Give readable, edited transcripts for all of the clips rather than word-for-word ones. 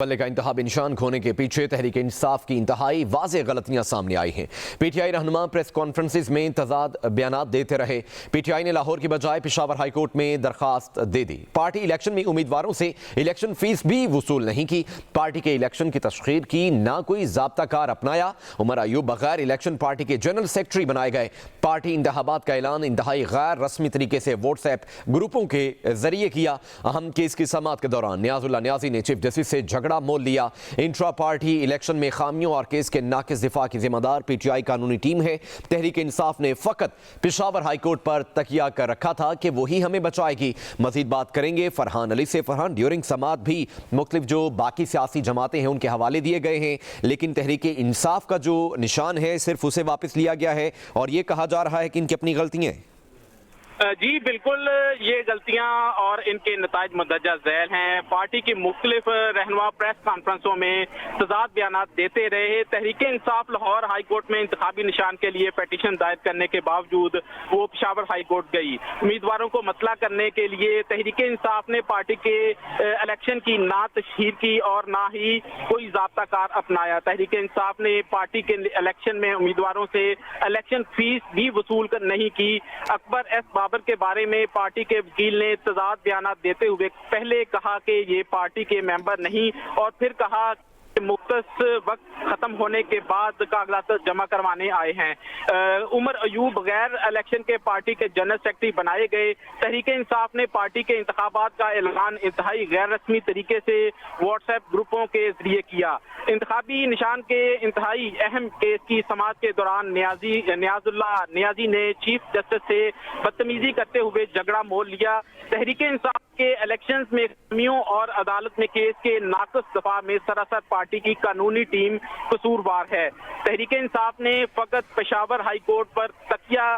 بلے کا انتخابی نشان کھونے کے پیچھے تحریک انصاف کی انتہائی واضح غلطیاں سامنے آئی ہیں۔ پی ٹی آئی رہنما پریس کانفرنسز میں تضاد بیانات دیتے رہے۔ پی ٹی آئی نے لاہور کی بجائے پشاور ہائی کورٹ میں درخواست دے دی۔ پارٹی الیکشن میں امیدواروں سے الیکشن فیس بھی وصول نہیں کی۔ پارٹی کے الیکشن کی تشہیر کی نہ کوئی ضابطہ کار اپنایا۔ عمر ایوب بغیر الیکشن پارٹی کے جنرل سیکرٹری بنائے گئے۔ پارٹی انتخابات کا اعلان انتہائی غیر رسمی طریقے سے واٹس ایپ گروپوں کے ذریعے کیا۔ اہم کیس کی سماعت کے دوران نیاز اللہ نیازی نے چیف جسٹس سے جھگڑا مول لیا۔ انٹرا پارٹی الیکشن میں خامیوں اور کیس کے ناقص دفاع کی ذمہ دار پی ٹی آئی قانونی ٹیم ہے۔ تحریک انصاف نے فقط پشاور ہائی کورٹ پر تکیہ کر رکھا تھا کہ وہی ہمیں بچائے گی۔ مزید بات کریں گے فرحان علی سے۔ فرحان، ڈیورنگ سماعت بھی مختلف جو باقی سیاسی جماعتیں ہیں ان کے حوالے دیے گئے ہیں، لیکن تحریک انصاف کا جو نشان ہے صرف اسے واپس لیا گیا ہے اور یہ کہا جا رہا ہے کہ ان کی اپنی غلطیاں ہیں۔ جی بالکل، یہ غلطیاں اور ان کے نتائج مندرجہ ذیل ہیں۔ پارٹی کی مختلف رہنما پریس کانفرنسوں میں تضاد بیانات دیتے رہے۔ تحریک انصاف لاہور ہائی کورٹ میں انتخابی نشان کے لیے پیٹیشن دائر کرنے کے باوجود وہ پشاور ہائی کورٹ گئی۔ امیدواروں کو مطلع کرنے کے لیے تحریک انصاف نے پارٹی کے الیکشن کی نہ تشہیر کی اور نہ ہی کوئی ضابطہ کار اپنایا۔ تحریک انصاف نے پارٹی کے الیکشن میں امیدواروں سے الیکشن فیس بھی وصول نہیں کی۔ اکبر ایس بابر کے بارے میں پارٹی کے وکیل نے تضاد بیانات دیتے ہوئے پہلے کہا کہ یہ پارٹی کے ممبر نہیں اور پھر کہا کہ مختص وقت ختم ہونے کے بعد کاغذات جمع کروانے آئے ہیں۔ عمر ایوب غیر الیکشن کے پارٹی کے جنرل سیکرٹری بنائے گئے۔ تحریک انصاف نے پارٹی کے انتخابات کا اعلان انتہائی غیر رسمی طریقے سے واٹس ایپ گروپوں کے ذریعے کیا۔ انتخابی نشان کے انتہائی اہم کیس کی سماعت کے دوران نیاز اللہ نیازی نے چیف جسٹس سے بدتمیزی کرتے ہوئے جھگڑا مول لیا۔ تحریک انصاف کے الیکشنز میں خامیوں اور عدالت میں کیس کے ناقص دفاع میں سراسر پارٹی کی قانونی ٹیم قصوروار ہے۔ تحریک انصاف نے فقط پشاور ہائی کورٹ پر تکیہ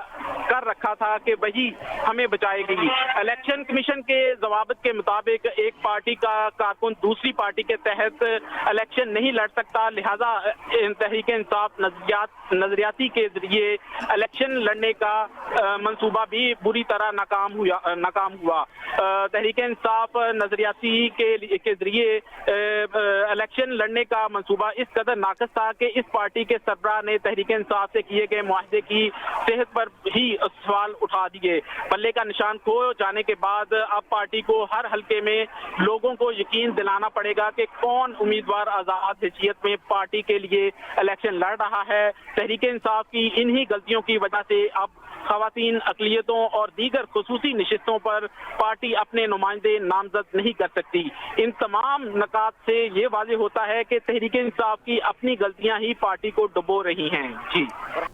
کر رکھا تھا کہ وہی ہمیں بچائے گی۔ الیکشن کمیشن کے ضوابط کے مطابق ایک پارٹی کا کارکن دوسری پارٹی کے تحت الیکشن نہیں لڑ سکتا، لہذا تحریک انصاف نظریاتی کے ذریعے الیکشن لڑنے کا منصوبہ بھی بری طرح ناکام ہوا۔ تحریک انصاف نظریاتی کے ذریعے الیکشن لڑنے کا منصوبہ اس قدر ناقص تھا کہ اس پارٹی کے سربراہ نے تحریک انصاف سے کیے گئے معاہدے کی صحت پر ہی سوال اٹھا دیے۔ بلے کا نشان کھو جانے کے بعد اب پارٹی کو ہر حلقے میں لوگوں کو یقین دلانا پڑے گا کہ کون امیدوار آزاد حیثیت میں پارٹی کے لیے الیکشن لڑ رہا ہے۔ تحریک انصاف کی انہی غلطیوں کی وجہ سے اب خواتین اقلیتوں اور دیگر خصوصی نشستوں پر پارٹی اپنے نمائندے نامزد نہیں کر سکتی۔ ان تمام نکات سے یہ واضح ہوتا ہے کہ تحریک انصاف کی اپنی غلطیاں ہی پارٹی کو ڈبو رہی ہیں۔ جی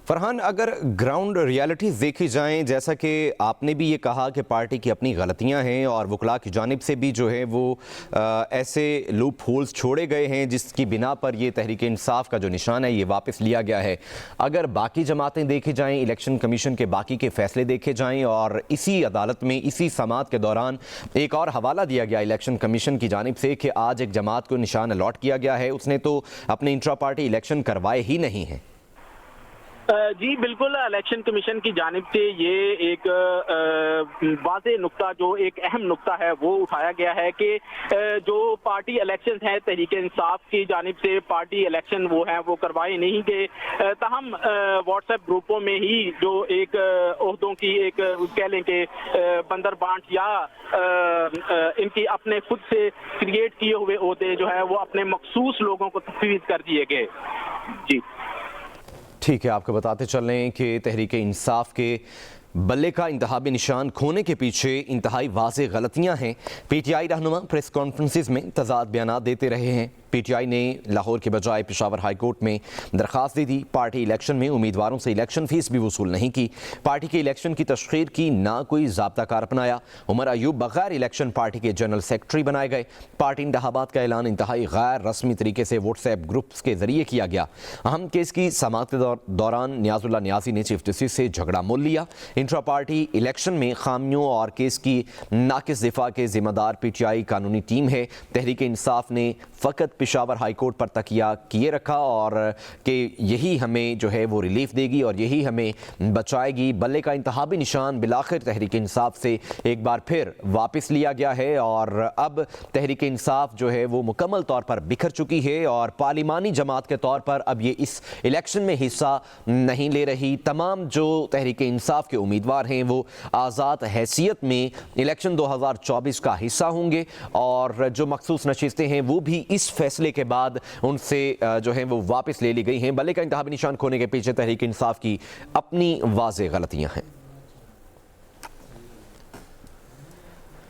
فرحان، اگر گراؤنڈ ریالٹیز دیکھی جائیں، جیسا کہ آپ نے بھی یہ کہا کہ پارٹی کی اپنی غلطیاں ہیں اور وکلاء کی جانب سے بھی جو ہے وہ ایسے لوپ ہولز چھوڑے گئے ہیں جس کی بنا پر یہ تحریک انصاف کا جو نشان ہے یہ واپس لیا گیا ہے۔ اگر باقی جماعتیں دیکھی جائیں، الیکشن کمیشن کے باقی کے فیصلے دیکھے جائیں اور اسی عدالت میں اسی سماعت کے دوران ایک اور حوالہ دیا گیا الیکشن کمیشن کی جانب سے کہ آج ایک جماعت کو نشان الاٹ کیا گیا ہے، اس نے تو اپنے انٹرا پارٹی الیکشن کروائے ہی نہیں ہیں۔ جی بالکل، الیکشن کمیشن کی جانب سے یہ ایک واضح نقطہ، جو ایک اہم نقطہ ہے وہ اٹھایا گیا ہے کہ جو پارٹی الیکشنز ہیں تحریک انصاف کی جانب سے پارٹی الیکشن وہ ہیں وہ کروائے نہیں گئے، تاہم واٹس ایپ گروپوں میں ہی جو ایک عہدوں کی ایک کہہ لیں کہ بندر بانٹ یا ان کی اپنے خود سے کریٹ کیے ہوئے عہدے جو ہے وہ اپنے مخصوص لوگوں کو تفویض کر دیے گئے۔ جی ٹھیک ہے، آپ کو بتاتے چل رہے ہیں کہ تحریک انصاف کے بلے کا انتخابی نشان کھونے کے پیچھے انتہائی واضح غلطیاں ہیں۔ پی ٹی آئی رہنما پریس کانفرنسز میں تضاد بیانات دیتے رہے ہیں۔ پی ٹی آئی نے لاہور کے بجائے پشاور ہائی کورٹ میں درخواست دے دی۔ پارٹی الیکشن میں امیدواروں سے الیکشن فیس بھی وصول نہیں کی۔ پارٹی کے الیکشن کی تشہیر کی نہ کوئی ضابطہ کار اپنایا۔ عمر ایوب بغیر الیکشن پارٹی کے جنرل سیکرٹری بنائے گئے۔ پارٹی انتخابات کا اعلان انتہائی غیر رسمی طریقے سے واٹس ایپ گروپس کے ذریعے کیا گیا۔ اہم کیس کی سماعت کے دوران نیاز اللہ نیازی نے چیف جسٹس سے جھگڑا مول لیا۔ انٹرا پارٹی الیکشن میں خامیوں اور کیس کی ناقص دفاع کے ذمہ دار پی ٹی آئی قانونی ٹیم ہے۔ تحریک انصاف نے فقط پشاور ہائی کورٹ پر تکیہ کیے رکھا اور کہ یہی ہمیں جو ہے وہ ریلیف دے گی اور یہی ہمیں بچائے گی. بلے کا انتخابی نشان بالآخر تحریک انصاف سے ایک بار پھر واپس لیا گیا ہے اور اب تحریک انصاف جو ہے وہ مکمل طور پر بکھر چکی ہے اور پارلیمانی جماعت کے طور پر اب یہ اس الیکشن میں حصہ نہیں لے رہی. تمام جو تحریک انصاف کے امیدوار ہیں وہ آزاد حیثیت میں الیکشن 2024 کا حصہ ہوں گے اور جو مخصوص نشستیں ہیں وہ بھی اس فیصلے کے بعد ان سے جو ہیں وہ واپس لے لی گئی ہیں. بلے کا انتخابی نشان کھونے کے پیچھے تحریک انصاف کی اپنی واضح غلطیاں ہیں.